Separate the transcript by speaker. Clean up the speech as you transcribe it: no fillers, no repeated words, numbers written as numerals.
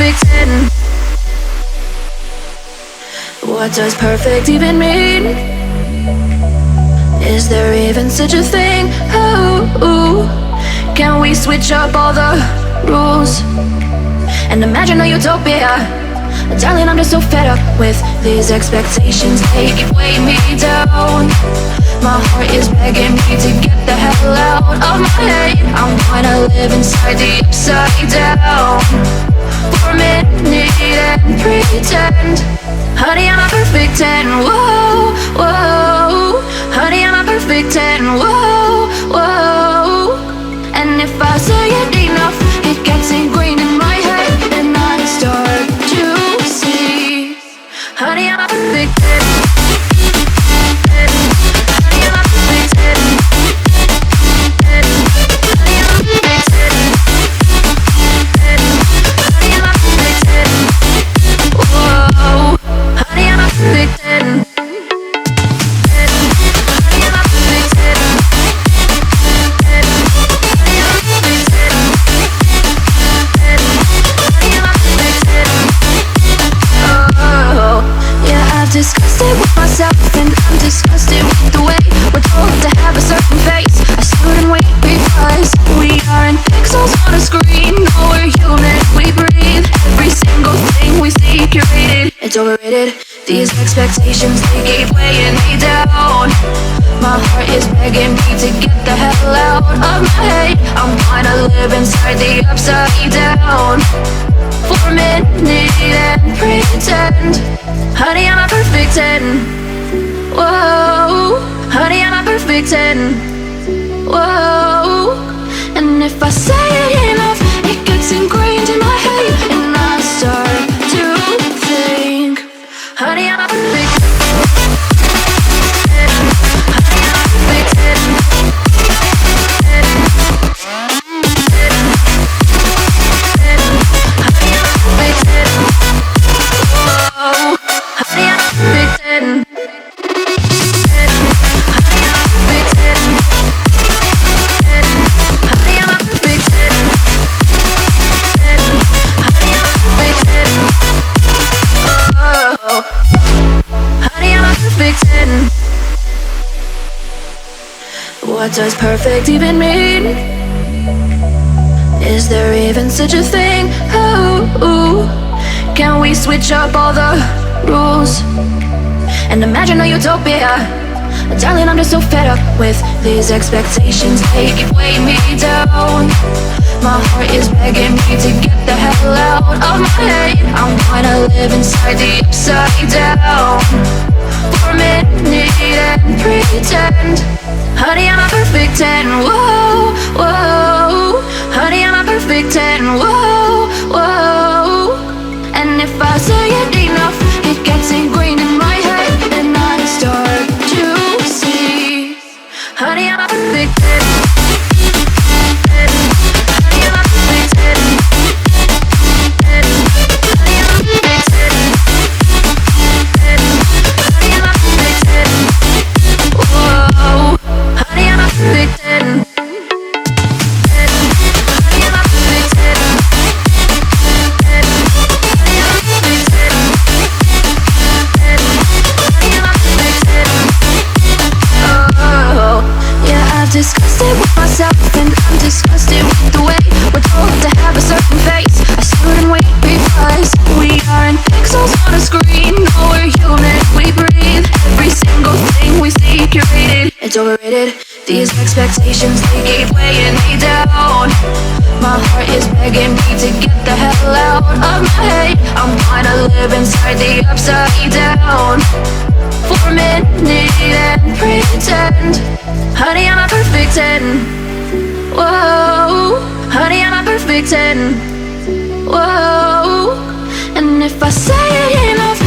Speaker 1: perfect 10? What does perfect even mean? Is there even such a thing? Oh, can we switch up all the rules and imagine a utopia? Darling, I'm just so fed up with these expectations. They keep weighing me down. My heart is begging me to get the hell out of my head. I'm gonna live inside the upside down for a minute and pretend. Honey, I'm a perfect 10. Whoa, whoa. Honey, I'm a perfect 10. Whoa, whoa. And if I say it enough, it gets ingrained in my head, and I start to see. Honey, I'm a perfect 10. Honey, I'm a perfect 10. Honey, I'm a perfect 10. Honey, I'm a perfect 10. Whoa. Honey, I'm a perfect 10. Disgusted with myself and I'm disgusted with the way we're told to have a certain face. I stood and wait because we aren't pixels on a screen. No, we're human, we breathe. Every single thing we see curated. It's overrated. These expectations, they keep weighing me down. My heart is begging me to get the hell out of my head. I'm gonna live inside the upside down for a minute and pretend. Honey, I'm a perfect 10. Whoa. Honey, I'm a perfect 10. Whoa. And if I say it enough, it gets ingrained in my head, and I start to think. Honey, I'm a perfect 10. Honey, I'm a perfect 10. Honey, I'm a perfect 10. Whoa. Honey, I'm a perfect 10. Honey, I'm a perfect 10. Honey, I'm a perfect 10. Honey, I'm a perfect 10. Oh. Honey, I'm a perfect 10. What does perfect even mean? Is there even such a thing? Oh, can we switch up all the rules and imagine a utopia? Darling, I'm just so fed up with these expectations. They keep weighing me down. My heart is begging me to get the hell out of my head. I'm gonna live inside the upside down for a minute and pretend. Honey, I'm a perfect 10. Whoa, whoa. Honey, I'm a perfect 10. Whoa, whoa. And if I say it enough, it gets ingrained in my head, and I start to see. Honey, I'm a perfect 10. Honey, I'm a perfect 10. Honey, I'm a perfect 10. Honey, I'm a perfect 10. Whoa. Honey, I'm a perfect 10. Honey, I'm a perfect 10. Disgusted with myself and I'm disgusted with the way we're told to have a certain face. I stood and wait because we aren't pixels on a screen. No, we're human, we breathe. Every single thing we see curated. It's overrated. These expectations, they keep weighing me down. My heart is begging me to get the hell out of my head. I'm gonna live inside the upside down for a minute and pretend. Honey, I'm a perfect 10. Whoa. Honey, I'm a perfect 10. Whoa. And if I say it enough,